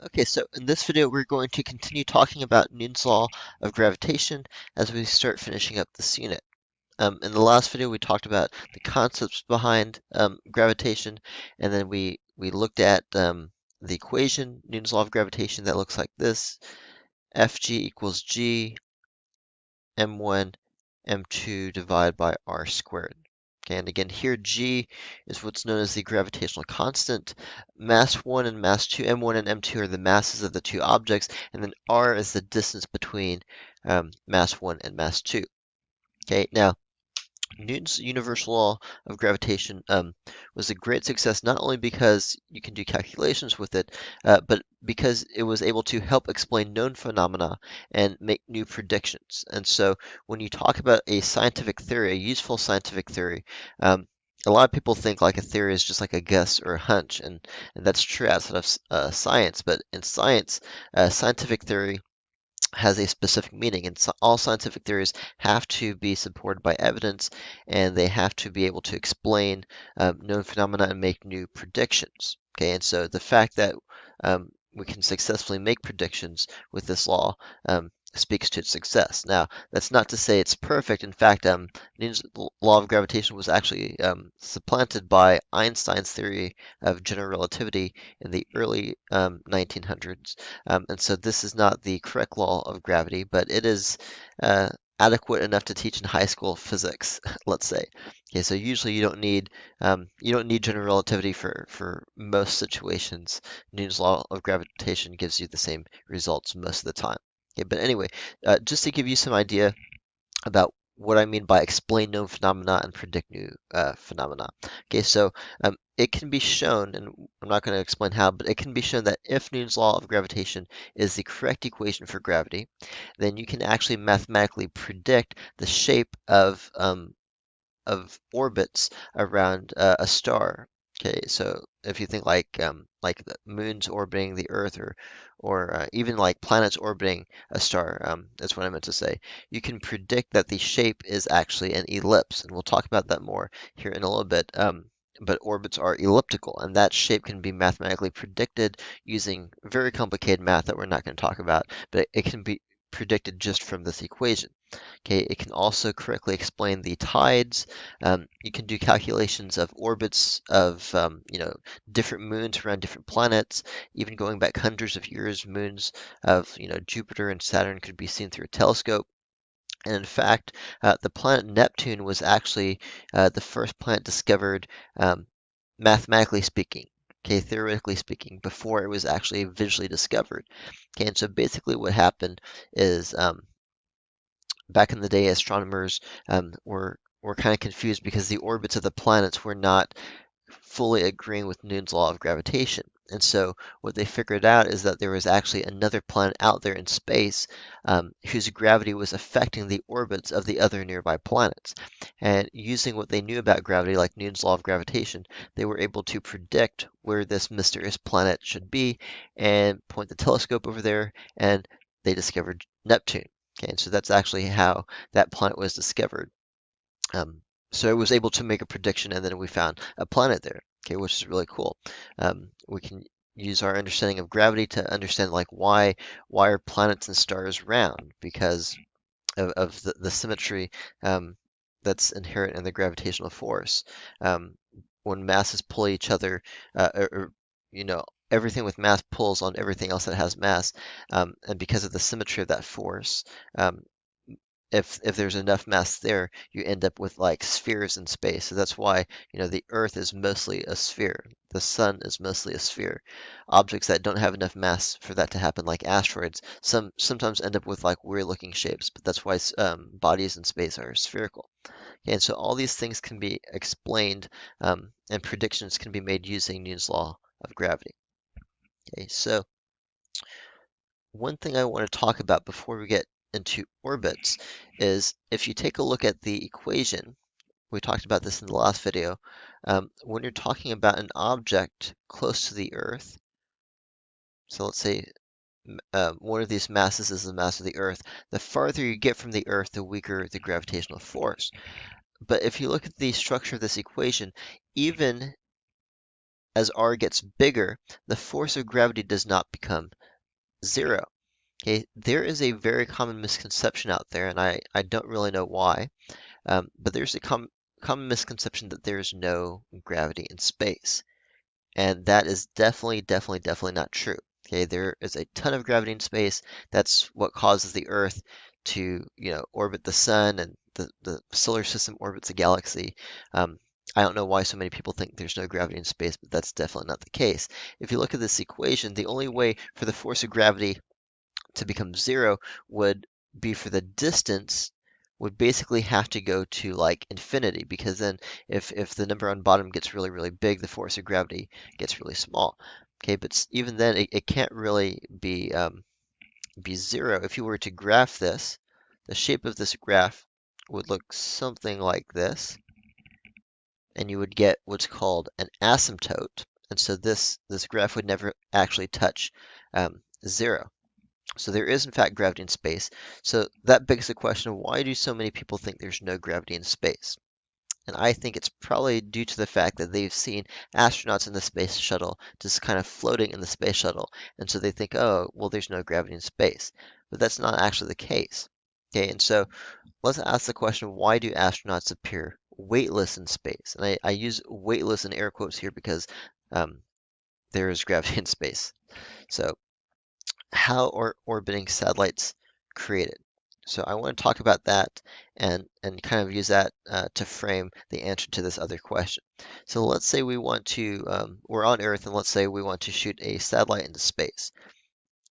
Okay, so in this video, we're going to continue talking about Newton's law of gravitation as we start finishing up this unit. In the last video, we talked about the concepts behind gravitation, and then we looked at the equation, Newton's law of gravitation, that looks like this: Fg equals g m1 m2 divided by r squared. Okay, and again, here G is what's known as the gravitational constant. Mass 1 and mass 2, M1 and M2 are the masses of the two objects, and then R is the distance between mass 1 and mass 2. Okay, now Newton's universal law of gravitation was a great success not only because you can do calculations with it, but because it was able to help explain known phenomena and make new predictions. And so when you talk about a scientific theory, a useful scientific theory, a lot of people think like a theory is just like a guess or a hunch, and that's true outside of science. But in science, scientific theory has a specific meaning, and so all scientific theories have to be supported by evidence, and they have to be able to explain known phenomena and make new predictions. Okay, and so the fact that we can successfully make predictions with this law speaks to its success. Now, that's not to say it's perfect. In fact, Newton's law of gravitation was actually supplanted by Einstein's theory of general relativity in the early 1900s. And so this is not the correct law of gravity, but it is adequate enough to teach in high school physics, let's say. Okay, so usually you don't need general relativity for most situations. Newton's law of gravitation gives you the same results most of the time. Okay, but anyway, just to give you some idea about what I mean by explain known phenomena and predict new phenomena. Okay, so it can be shown, and I'm not going to explain how, but it can be shown that if Newton's law of gravitation is the correct equation for gravity, then you can actually mathematically predict the shape of orbits around a star. Okay, so if you think like the moons orbiting the Earth, or even like planets orbiting a star, that's what I meant to say. You can predict that the shape is actually an ellipse, and we'll talk about that more here in a little bit. But orbits are elliptical, and that shape can be mathematically predicted using very complicated math that we're not going to talk about, but it can be predicted just from this equation. Okay, it can also correctly explain the tides. You can do calculations of orbits of different moons around different planets. Even going back hundreds of years, moons of Jupiter and Saturn could be seen through a telescope. And in fact, the planet Neptune was actually the first planet discovered, mathematically speaking. Okay, theoretically speaking, before it was actually visually discovered. Okay, and so basically what happened is back in the day, astronomers were kind of confused because the orbits of the planets were not fully agreeing with Newton's law of gravitation. And so what they figured out is that there was actually another planet out there in space whose gravity was affecting the orbits of the other nearby planets. And using what they knew about gravity, like Newton's law of gravitation, they were able to predict where this mysterious planet should be and point the telescope over there, and they discovered Neptune. Okay, and so that's actually how that planet was discovered. Um, so it was able to make a prediction, and then we found a planet there. Okay, which is really cool. We can use our understanding of gravity to understand like why are planets and stars round, because of the symmetry that's inherent in the gravitational force. Um, when masses pull each other, or everything with mass pulls on everything else that has mass, and because of the symmetry of that force, um, if there's enough mass there, you end up with like spheres in space. So that's why, the Earth is mostly a sphere. The sun is mostly a sphere. Objects that don't have enough mass for that to happen, like asteroids, sometimes end up with like weird looking shapes, but that's why bodies in space are spherical. Okay, and so all these things can be explained, and predictions can be made using Newton's law of gravity. Okay, so one thing I want to talk about before we get into orbits is if you take a look at the equation, we talked about this in the last video, when you're talking about an object close to the Earth, so let's say one of these masses is the mass of the Earth, the farther you get from the Earth, the weaker the gravitational force. But if you look at the structure of this equation, even as r gets bigger, the force of gravity does not become zero. Okay, there is a very common misconception out there, and I don't really know why, but there's a common misconception that there's no gravity in space. And that is definitely not true. Okay, there is a ton of gravity in space. That's what causes the Earth to, orbit the sun, and the solar system orbits a galaxy. Um, I don't know why so many people think there's no gravity in space, but that's definitely not the case. If you look at this equation, the only way for the force of gravity to become zero would be for the distance would basically have to go to like infinity, because then if the number on bottom gets really big, the force of gravity gets really small. Okay, but even then it can't really be zero. If you were to graph this, the shape of this graph would look something like this, and you would get what's called an asymptote. And so this graph would never actually touch zero. So there is in fact gravity in space. So that begs the question of why do so many people think there's no gravity in space? And I think it's probably due to the fact that they've seen astronauts in the space shuttle just kind of floating in the space shuttle. And so they think, oh, well, there's no gravity in space. But that's not actually the case. Okay, and so let's ask the question, why do astronauts appear weightless in space? And I use weightless in air quotes here because um, there is gravity in space. So how are orbiting satellites created? So I want to talk about that and kind of use that to frame the answer to this other question. So let's say we want to, we're on Earth, and let's say we want to shoot a satellite into space.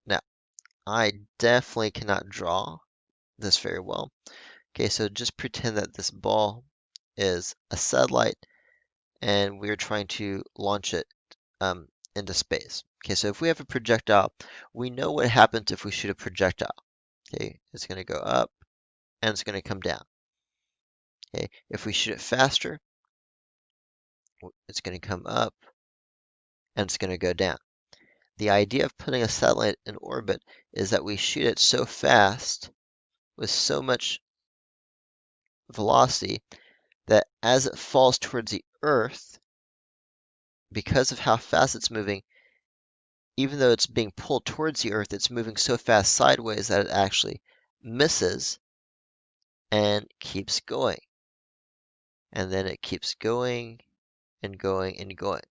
Now, I definitely cannot draw this very well. Okay, so just pretend that this ball is a satellite and we're trying to launch it um, into space. Okay, so if we have a projectile, we know what happens if we shoot a projectile. Okay, it's going to go up and it's going to come down. Okay, if we shoot it faster, it's going to come up and it's going to go down. The idea of putting a satellite in orbit is that we shoot it so fast with so much velocity that as it falls towards the Earth, because of how fast it's moving, even though it's being pulled towards the Earth, it's moving so fast sideways that it actually misses and keeps going. And then it keeps going and going and going.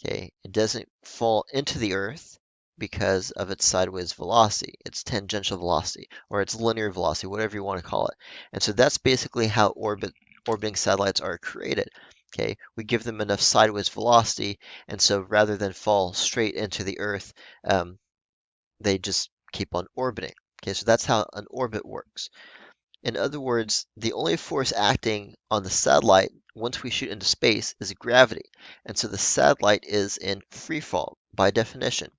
Okay, it doesn't fall into the Earth because of its sideways velocity, its tangential velocity, or its linear velocity, whatever you want to call it. And so that's basically how orbiting satellites are created. Okay, we give them enough sideways velocity, and so rather than fall straight into the Earth, they just keep on orbiting. Okay, so that's how an orbit works. In other words, the only force acting on the satellite once we shoot into space is gravity. And so the satellite is in free fall by definition.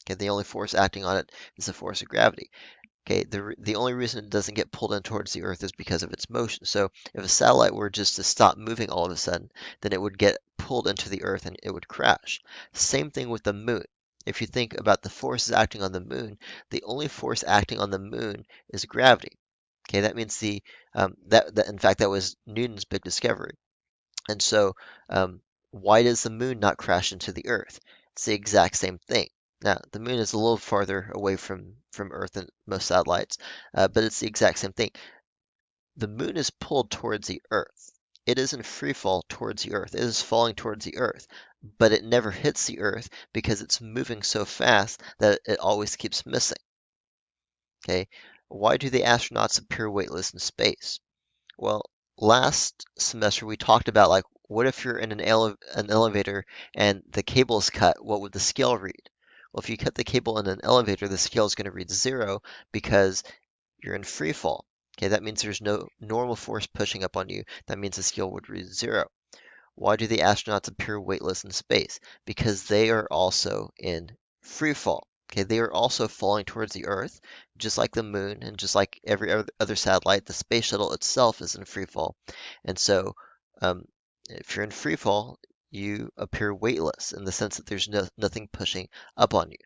Okay, the only force acting on it is the force of gravity. Okay, the only reason it doesn't get pulled in towards the Earth is because of its motion. So if a satellite were just to stop moving all of a sudden, then it would get pulled into the Earth and it would crash. Same thing with the moon. If you think about the forces acting on the moon, the only force acting on the moon is gravity. Okay, that means that in fact that was Newton's big discovery. And so, why does the moon not crash into the Earth? It's the exact same thing. Now, the moon is a little farther away from Earth than most satellites, but it's the exact same thing. The moon is pulled towards the Earth. It is in free fall towards the Earth. It is falling towards the Earth, but it never hits the Earth because it's moving so fast that it always keeps missing. Okay, why do the astronauts appear weightless in space? Well, last semester we talked about like what if you're in an elevator and the cable is cut, what would the scale read? Well, if you cut the cable in an elevator, the scale is going to read zero because you're in free fall. Okay, that means there's no normal force pushing up on you. That means the scale would read zero. Why do the astronauts appear weightless in space? Because they are also in free fall. Okay, they are also falling towards the Earth, just like the moon and just like every other satellite. The space shuttle itself is in free fall. And so, if you're in free fall, you appear weightless in the sense that there's nothing pushing up on you.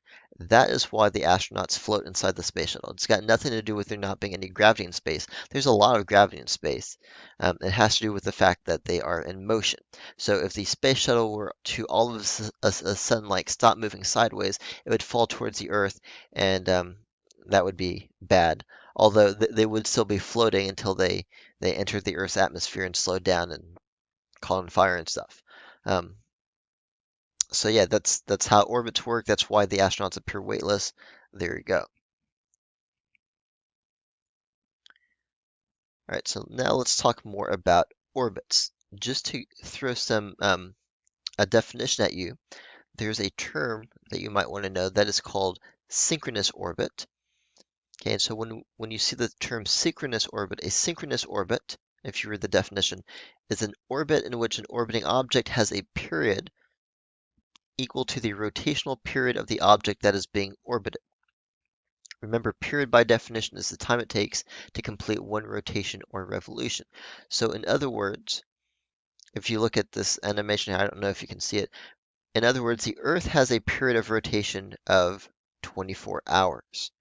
That is why the astronauts float inside the space shuttle. It's got nothing to do with there not being any gravity in space. There's a lot of gravity in space. It has to do with the fact that they are in motion. So if the space shuttle were to all of a sudden like stop moving sideways, it would fall towards the Earth, and that would be bad. Although they would still be floating until they entered the Earth's atmosphere and slowed down and caught on fire and stuff. Um, so yeah, that's how orbits work. That's why the astronauts appear weightless. There you go. All right, so now let's talk more about orbits. Just to throw some a definition at you, there's a term that you might want to know that is called synchronous orbit. Okay, and so when you see the term synchronous orbit, a synchronous orbit, if you read the definition, is an orbit in which an orbiting object has a period equal to the rotational period of the object that is being orbited. Remember, period by definition is the time it takes to complete one rotation or revolution. So in other words, if you look at this animation, I don't know if you can see it. In other words, the Earth has a period of rotation of 24 hours.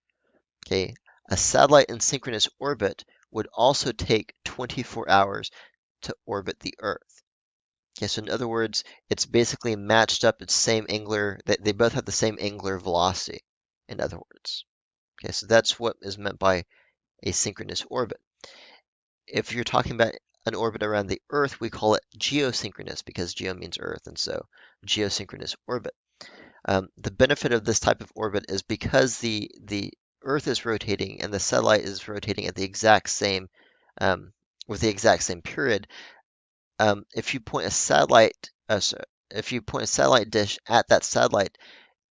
Okay, a satellite in synchronous orbit would also take 24 hours to orbit the Earth. Okay, so in other words, it's basically matched up its same angular, they both have the same angular velocity, in other words. Okay, so that's what is meant by a synchronous orbit. If you're talking about an orbit around the Earth, we call it geosynchronous because geo means Earth, and so geosynchronous orbit. The benefit of this type of orbit is because the Earth is rotating and the satellite is rotating at the exact same with the exact same period. If you point a satellite, if you point a satellite dish at that satellite,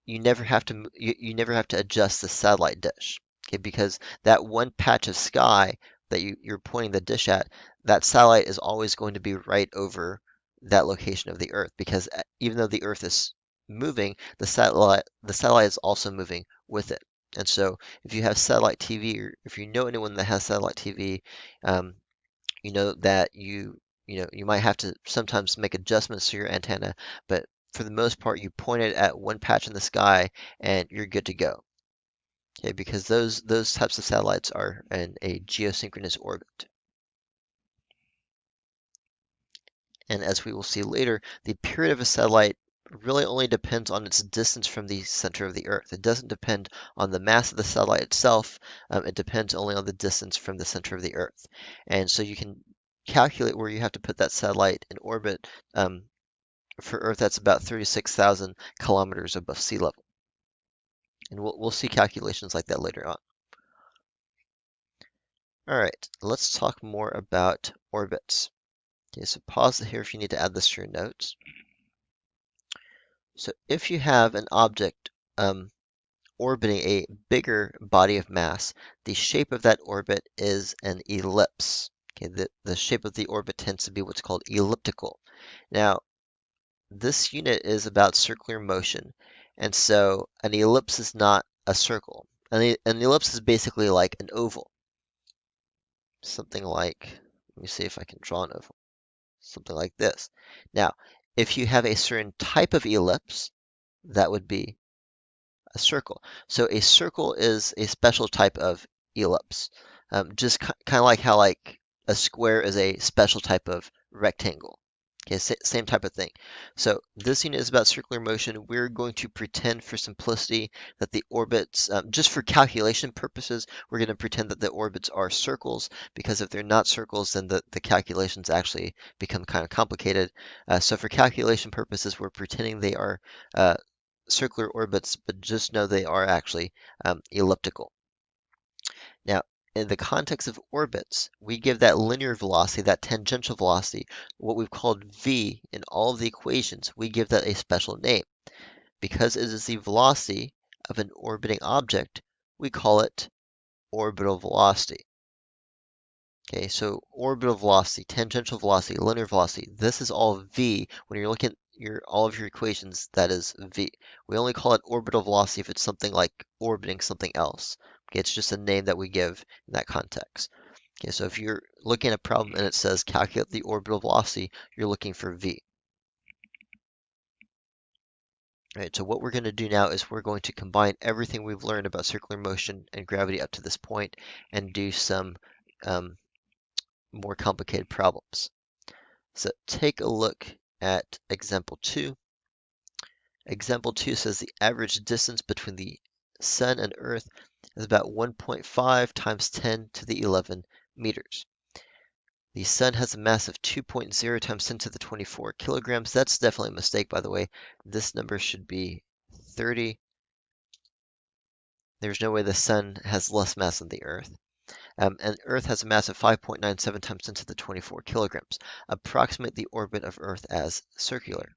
you never have to adjust the satellite dish, okay? Because that one patch of sky that you're pointing the dish at, that satellite is always going to be right over that location of the Earth. Because even though the Earth is moving, the satellite is also moving with it. And so, if you have satellite TV, or if you know anyone that has satellite TV, um, you know that you might have to sometimes make adjustments to your antenna, but for the most part, you point it at one patch in the sky and you're good to go. Okay, because those types of satellites are in a geosynchronous orbit. And as we will see later, the period of a satellite really only depends on its distance from the center of the Earth. It doesn't depend on the mass of the satellite itself. It depends only on the distance from the center of the Earth. And so you can calculate where you have to put that satellite in orbit. For Earth, that's about 36,000 kilometers above sea level. And we'll see calculations like that later on. All right, let's talk more about orbits. Okay, so pause it here if you need to add this to your notes. So if you have an object orbiting a bigger body of mass, the shape of that orbit is an ellipse. Okay, the shape of the orbit tends to be what's called elliptical. Now, this unit is about circular motion, and so an ellipse is not a circle. An ellipse is basically like an oval. Something like, let me see if I can draw an oval. Something like this. Now, if you have a certain type of ellipse, that would be a circle. So a circle is a special type of ellipse. Just kind of like how like a square is a special type of rectangle. Okay, same type of thing. So this unit is about circular motion. We're going to pretend for simplicity that the orbits, just for calculation purposes, we're going to pretend that the orbits are circles, because if they're not circles, then the calculations actually become kind of complicated. So for calculation purposes, we're pretending they are uh, circular orbits, but just know they are actually elliptical. Now, in the context of orbits, we give that linear velocity, that tangential velocity, what we've called v in all of the equations, we give that a special name. Because it is the velocity of an orbiting object, we call it orbital velocity. Okay, so orbital velocity, tangential velocity, linear velocity, this is all v. When you're looking at all of your equations, that is v. We only call it orbital velocity if it's something like orbiting something else. Okay, it's just a name that we give in that context. Okay, so if you're looking at a problem and it says calculate the orbital velocity, you're looking for v. All right, so what we're going to do now is we're going to combine everything we've learned about circular motion and gravity up to this point and do some um, more complicated problems. So take a look at example 2. Example 2 says the average distance between the Sun and Earth is about 1.5 times 10 to the 11 meters. The Sun has a mass of 2.0 times 10 to the 24 kilograms. That's definitely a mistake, by the way. This number should be 30. There's no way the Sun has less mass than the Earth. And Earth has a mass of 5.97 times 10 to the 24 kilograms. Approximate the orbit of Earth as circular.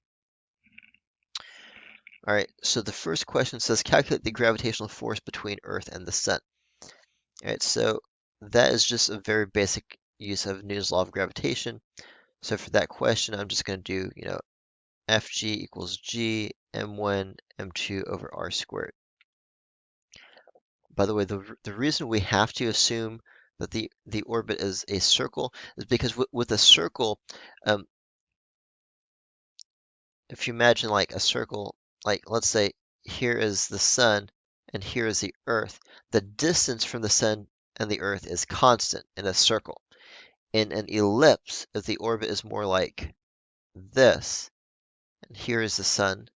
All right, so the first question says calculate the gravitational force between Earth and the Sun. All right, so that is just a very basic use of Newton's law of gravitation. So for that question, I'm just going to do, Fg equals g m1 m2 over r squared. By the way, the reason we have to assume that the orbit is a circle is because with a circle, if you imagine like a circle, like let's say here is the Sun and here is the Earth, the distance from the Sun and the Earth is constant in a circle. In an ellipse, if the orbit is more like this, and here is the Sun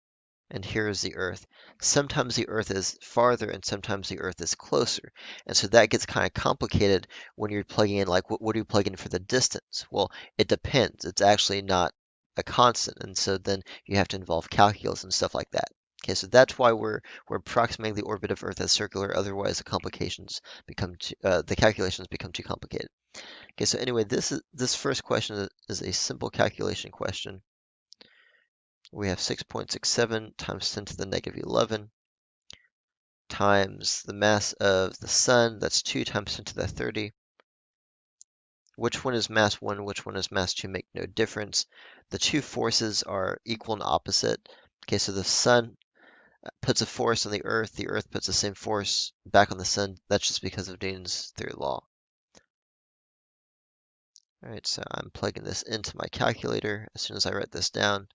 and here is the Earth, sometimes the Earth is farther and sometimes the Earth is closer. And so that gets kind of complicated when you're plugging in, like, what do you plug in for the distance? Well, it depends. It's actually not a constant. And so then you have to involve calculus and stuff like that. Okay, so that's why we're approximating the orbit of Earth as circular. Otherwise, the calculations become too complicated. Okay, so anyway, this first question is a simple calculation question. We have 6.67 times 10 to the negative 11 times the mass of the Sun, that's 2 times 10 to the 30. Which one is mass 1, which one is mass 2 make no difference. The two forces are equal and opposite. Okay, so the Sun puts a force on the Earth puts the same force back on the Sun. That's just because of Newton's third law. All right, so I'm plugging this into my calculator as soon as I write this down.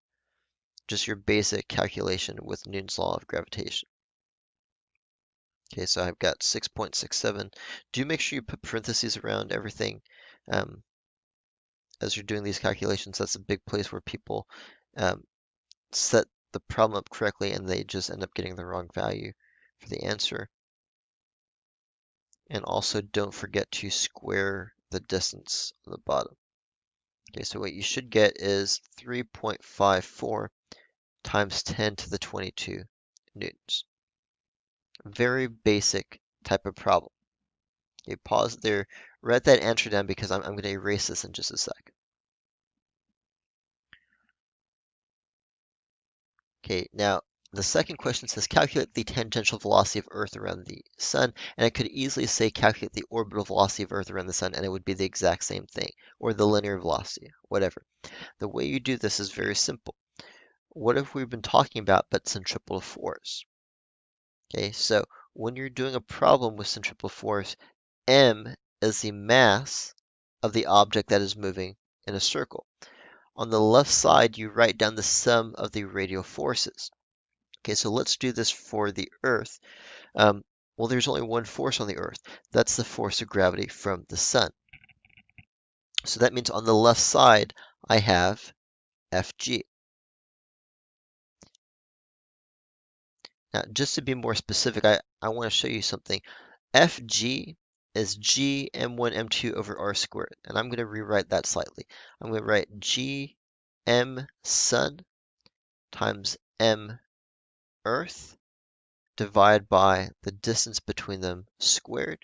Just your basic calculation with Newton's law of gravitation. Okay, so I've got 6.67. Do make sure you put parentheses around everything as you're doing these calculations. That's a big place where people set the problem up correctly and they just end up getting the wrong value for the answer. And also don't forget to square the distance on the bottom. Okay, so what you should get is 3.54 times 10 to the 22 newtons. Very basic type of problem. Okay, pause there, write that answer down because I'm going to erase this in just a sec. Okay, now the second question says calculate the tangential velocity of Earth around the Sun, and I could easily say calculate the orbital velocity of Earth around the Sun, and it would be the exact same thing, or the linear velocity, whatever. The way you do this is very simple. What have we been talking about but centripetal force? Okay, so when you're doing a problem with centripetal force, m is the mass of the object that is moving in a circle. On the left side, you write down the sum of the radial forces. Okay, so let's do this for the Earth. Well, there's only one force on the Earth. That's the force of gravity from the Sun. So that means on the left side, I have Fg. Now, just to be more specific, I want to show you something. Fg is g m1 m2 over r squared. And I'm going to rewrite that slightly. I'm going to write g m Sun times m Earth divided by the distance between them squared.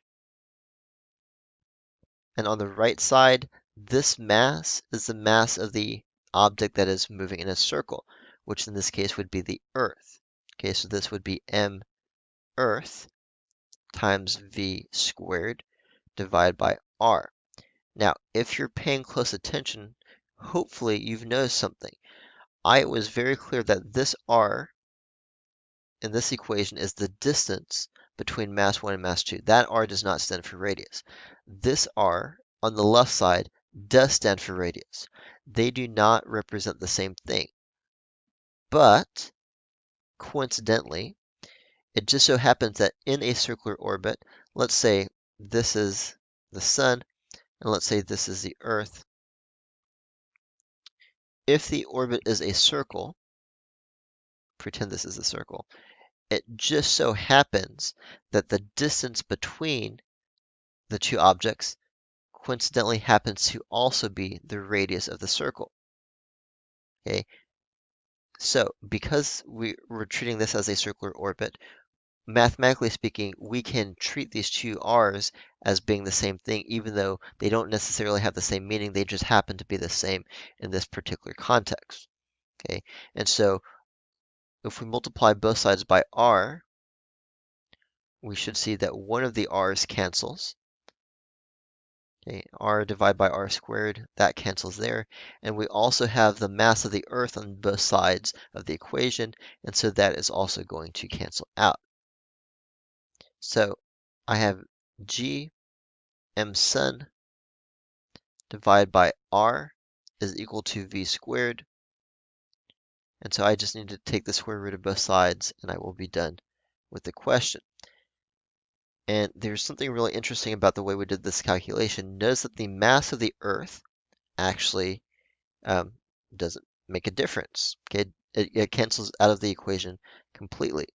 And on the right side, this mass is the mass of the object that is moving in a circle, which in this case would be the Earth. Okay, so this would be m Earth times v squared divided by r. Now, if you're paying close attention, hopefully you've noticed something. It was very clear that this r in this equation is the distance between mass 1 and mass 2. That r does not stand for radius. This r on the left side does stand for radius. They do not represent the same thing. But coincidentally, it just so happens that in a circular orbit, let's say this is the sun, and let's say this is the Earth. If the orbit is a circle, pretend this is a circle, it just so happens that the distance between the two objects coincidentally happens to also be the radius of the circle. Okay, so because we're treating this as a circular orbit, mathematically speaking, we can treat these two r's as being the same thing, even though they don't necessarily have the same meaning. They just happen to be the same in this particular context. Okay, and so if we multiply both sides by r, we should see that one of the r's cancels. Okay, r divided by r squared, that cancels there. And we also have the mass of the Earth on both sides of the equation, and so that is also going to cancel out. So I have g m sun divided by r is equal to v squared. And so I just need to take the square root of both sides, and I will be done with the question. And there's something really interesting about the way we did this calculation. Notice that the mass of the Earth actually doesn't make a difference. Okay, it cancels out of the equation completely.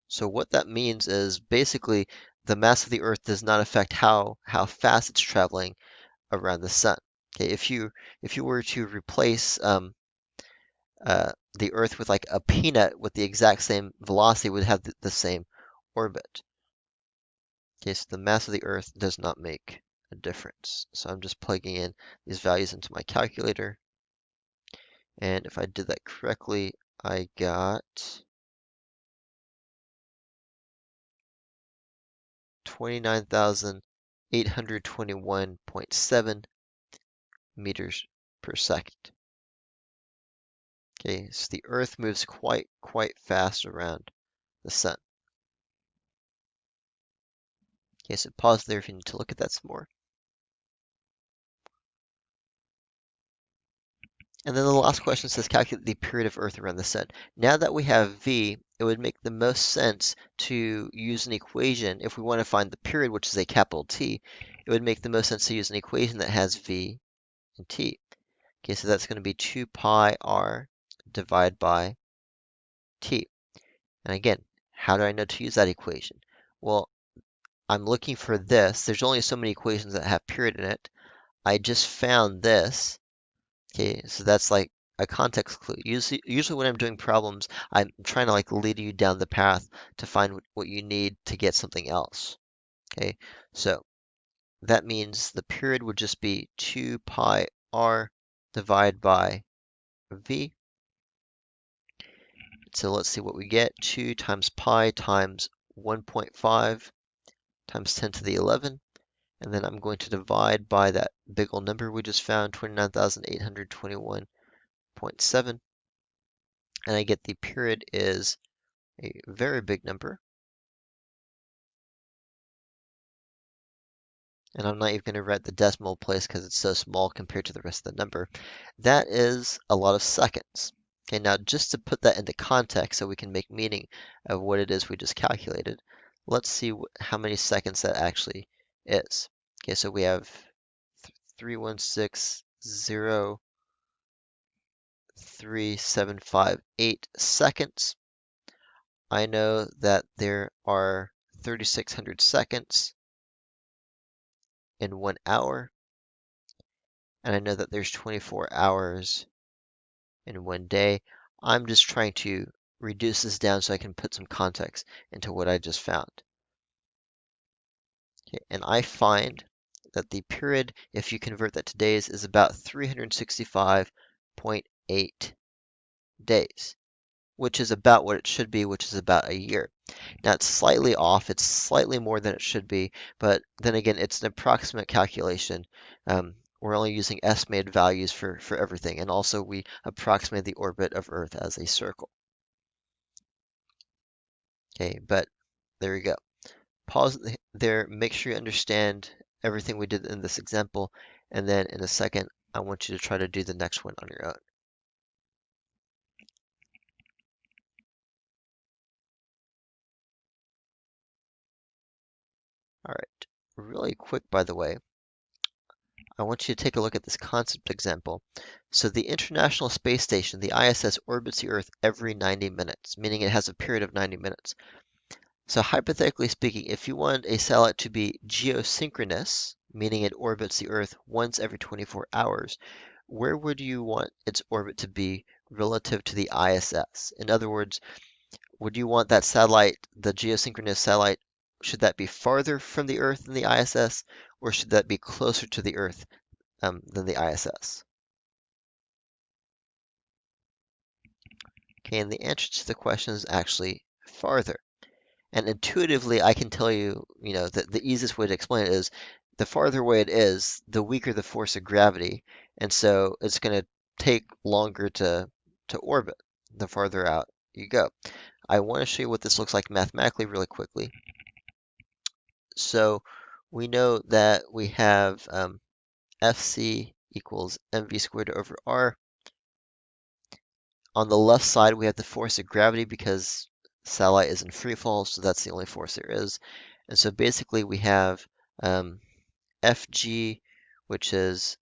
So what that means is basically the mass of the Earth does not affect how fast it's traveling around the sun. Okay, if you were to replace the Earth with like a peanut with the exact same velocity, it would have the same orbit. Okay, so the mass of the Earth does not make a difference. So I'm just plugging in these values into my calculator. And if I did that correctly, I got 29,821.7 meters per second. Okay, so the Earth moves quite fast around the sun. Okay, so pause there if you need to look at that some more. And then the last question says calculate the period of Earth around the sun. Now that we have V, it would make the most sense to use an equation. If we want to find the period, which is a capital T, it would make the most sense to use an equation that has V and T. Okay, so that's going to be 2 pi r divided by T. And again, how do I know to use that equation? Well, I'm looking for this. There's only so many equations that have period in it. I just found this. Okay, so that's like a context clue. Usually when I'm doing problems, I'm trying to like lead you down the path to find what you need to get something else. Okay, so that means the period would just be 2 pi r divided by v. So let's see what we get. 2 times pi times 1.5 times 10 to the 11. And then I'm going to divide by that big old number we just found, 29,821.7. And I get the period is a very big number. And I'm not even going to write the decimal place because it's so small compared to the rest of the number. That is a lot of seconds. Okay, now just to put that into context so we can make meaning of what it is we just calculated, let's see how many seconds that actually is. Okay, so we have 316,03758 seconds. I know that there are 3,600 seconds in 1 hour, and I know that there's 24 hours in 1 day. I'm just trying to reduce this down so I can put some context into what I just found. Okay, and I find that the period, if you convert that to days, is about 365.8 days, which is about what it should be, which is about a year. Now it's slightly off, it's slightly more than it should be, but then again, it's an approximate calculation. We're only using estimated values for everything, and also we approximate the orbit of Earth as a circle. Okay, but there you go. Pause there, make sure you understand everything we did in this example, and then in a second, I want you to try to do the next one on your own. All right, really quick, by the way, I want you to take a look at this concept example. So the International Space Station, the ISS, orbits the Earth every 90 minutes, meaning it has a period of 90 minutes. So hypothetically speaking, if you want a satellite to be geosynchronous, meaning it orbits the Earth once every 24 hours, where would you want its orbit to be relative to the ISS? In other words, would you want that satellite, the geosynchronous satellite, should that be farther from the Earth than the ISS, or should that be closer to the Earth than the ISS? Okay, and the answer to the question is actually farther. And intuitively, I can tell you, that the easiest way to explain it is the farther away it is, the weaker the force of gravity, and so it's going to take longer to orbit the farther out you go. I want to show you what this looks like mathematically really quickly. So we know that we have Fc equals mv squared over r. On the left side, we have the force of gravity because satellite is in free fall, so that's the only force there is. And so basically we have Fg, which is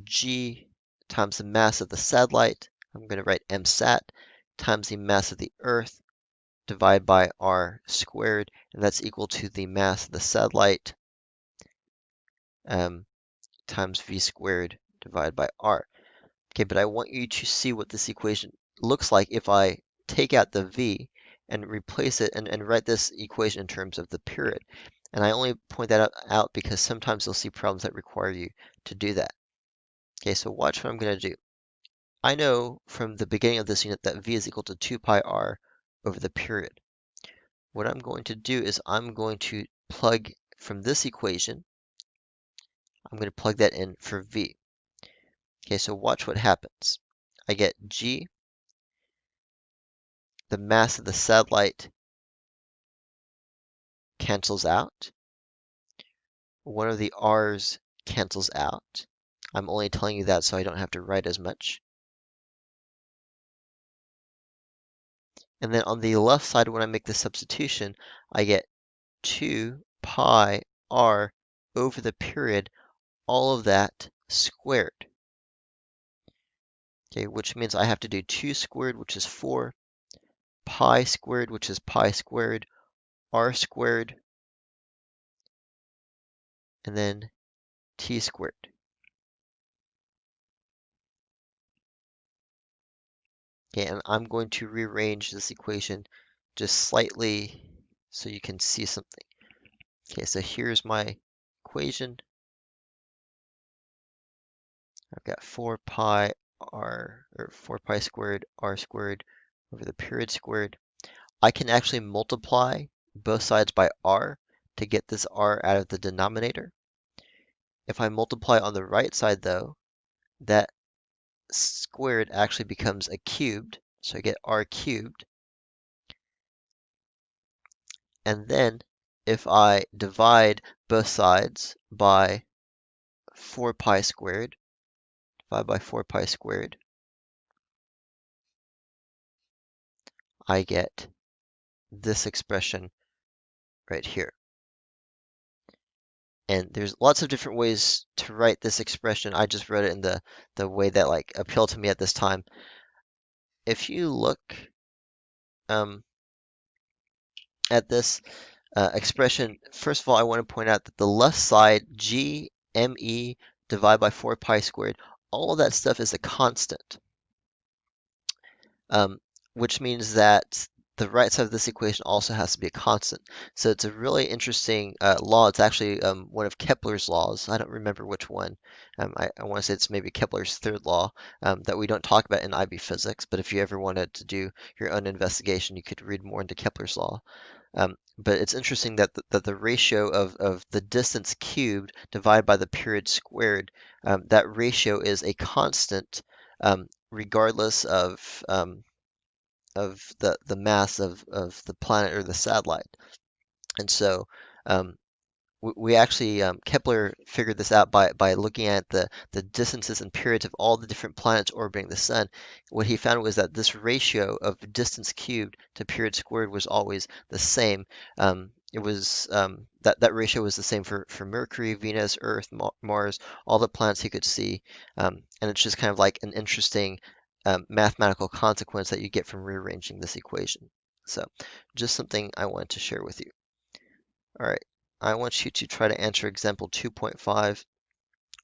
g times the mass of the satellite. I'm going to write msat times the mass of the Earth divided by r squared, and that's equal to the mass of the satellite times v squared divided by r. Okay, but I want you to see what this equation looks like if I take out the v and replace it and write this equation in terms of the period. And I only point that out because sometimes you'll see problems that require you to do that. Okay, so watch what I'm going to do. I know from the beginning of this unit that v is equal to 2 pi r over the period. What I'm going to do is I'm going to plug from this equation, I'm going to plug that in for v. Okay, so watch what happens. I get g, the mass of the satellite cancels out. One of the r's cancels out. I'm only telling you that so I don't have to write as much. And then on the left side, when I make the substitution, I get 2 pi r over the period, all of that squared. Okay, which means I have to do 2 squared, which is 4, pi squared, which is pi squared, r squared, and then t squared. Okay, and I'm going to rearrange this equation just slightly so you can see something. Okay, so here's my equation. I've got 4 pi r, or 4 pi squared r squared over the period squared. I can actually multiply both sides by r to get this r out of the denominator. If I multiply on the right side though, that squared actually becomes a cubed, so I get r cubed. And then if I divide both sides by 4 pi squared, divide by 4 pi squared, I get this expression right here. And there's lots of different ways to write this expression. I just wrote it in the way that like appealed to me at this time. If you look at this expression, first of all, I want to point out that the left side, g me divided by 4 pi squared, all of that stuff is a constant, which means that the right side of this equation also has to be a constant. So it's a really interesting law. It's actually one of Kepler's laws. I don't remember which one. I want to say it's maybe Kepler's third law that we don't talk about in IB physics. But if you ever wanted to do your own investigation, you could read more into Kepler's law. But it's interesting that the ratio of the distance cubed divided by the period squared, that ratio is a constant regardless of the mass of the planet or the satellite. And so we actually Kepler figured this out by looking at the distances and periods of all the different planets orbiting the sun. What he found was that this ratio of distance cubed to period squared was always the same. It was that ratio was the same for Mercury, Venus, Earth, Mars, all the planets he could see, and it's just kind of like an interesting mathematical consequence that you get from rearranging this equation. So, just something I wanted to share with you. All right, I want you to try to answer example 2.5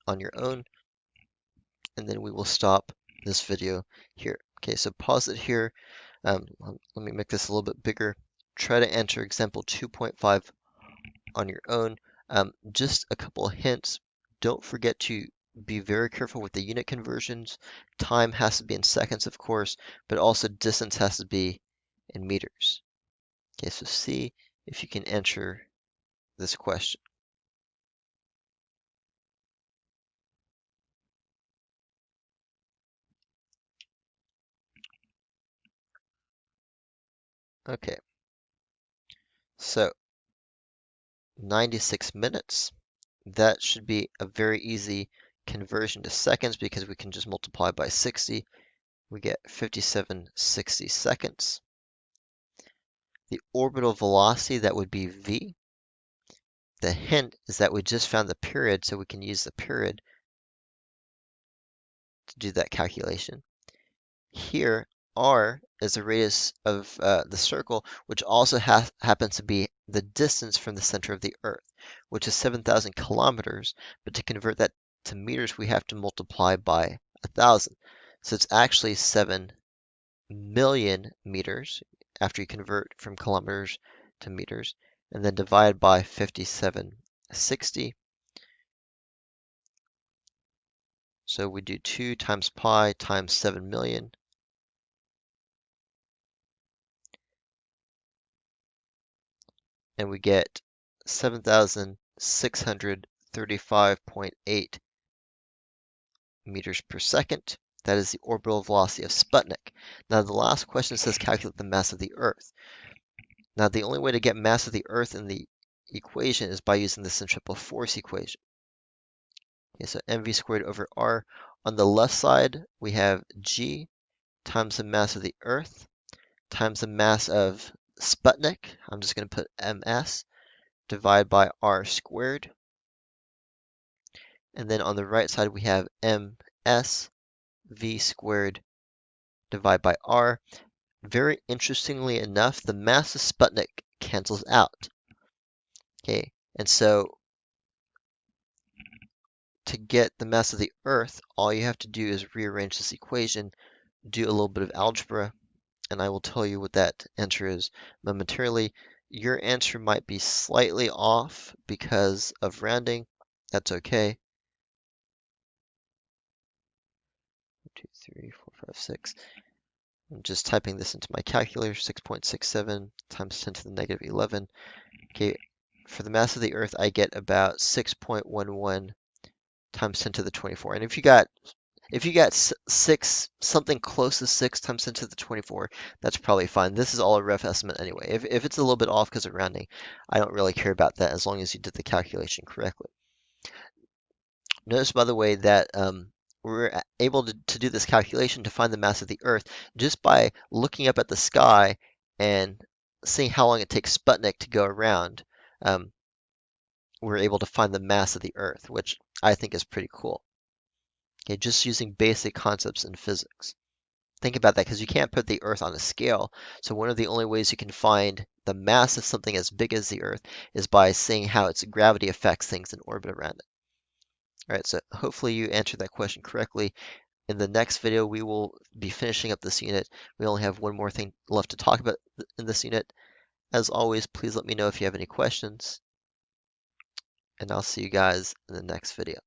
on your own, and then we will stop this video here. Okay, so pause it here. Let me make this a little bit bigger. Try to answer example 2.5 on your own. Just a couple of hints. Don't forget to be very careful with the unit conversions. Time has to be in seconds, of course, but also distance has to be in meters. Okay, so see if you can answer this question. Okay, so 96 minutes. That should be a very easy conversion to seconds because we can just multiply by 60. We get 5760 seconds. The orbital velocity, that would be v. The hint is that we just found the period, so we can use the period to do that calculation. Here, r is the radius of the circle, which also happens to be the distance from the center of the Earth, which is 7,000 kilometers. But to convert that to meters, we have to multiply by 1,000. So it's actually 7 million meters after you convert from kilometers to meters, and then divide by 5760. So we do 2 times pi times 7 million. And we get 7,635.8 meters per second. That is the orbital velocity of Sputnik. Now the last question says calculate the mass of the Earth. Now the only way to get mass of the Earth in the equation is by using the centripetal force equation. Okay, so mv squared over r. On the left side, we have g times the mass of the Earth times the mass of Sputnik. I'm just going to put ms divided by r squared. And then on the right side, we have ms v squared divided by r. Very interestingly enough, the mass of Sputnik cancels out. Okay, and so to get the mass of the Earth, all you have to do is rearrange this equation, do a little bit of algebra, and I will tell you what that answer is momentarily. Your answer might be slightly off because of rounding. That's okay. 2, 3, 4, 5, 6. I'm just typing this into my calculator, 6.67 times 10 to the negative 11. Okay, for the mass of the Earth, I get about 6.11 times 10 to the 24. And if you got something close to 6 times 10 to the 24, that's probably fine. This is all a rough estimate anyway. If it's a little bit off because of rounding, I don't really care about that as long as you did the calculation correctly. Notice, by the way, that we're able to do this calculation to find the mass of the Earth just by looking up at the sky and seeing how long it takes Sputnik to go around. We're able to find the mass of the Earth, which I think is pretty cool. Okay, just using basic concepts in physics. Think about that because you can't put the Earth on a scale. So one of the only ways you can find the mass of something as big as the Earth is by seeing how its gravity affects things in orbit around it. All right, so hopefully you answered that question correctly. In the next video, we will be finishing up this unit. We only have one more thing left to talk about in this unit. As always, please let me know if you have any questions, and I'll see you guys in the next video.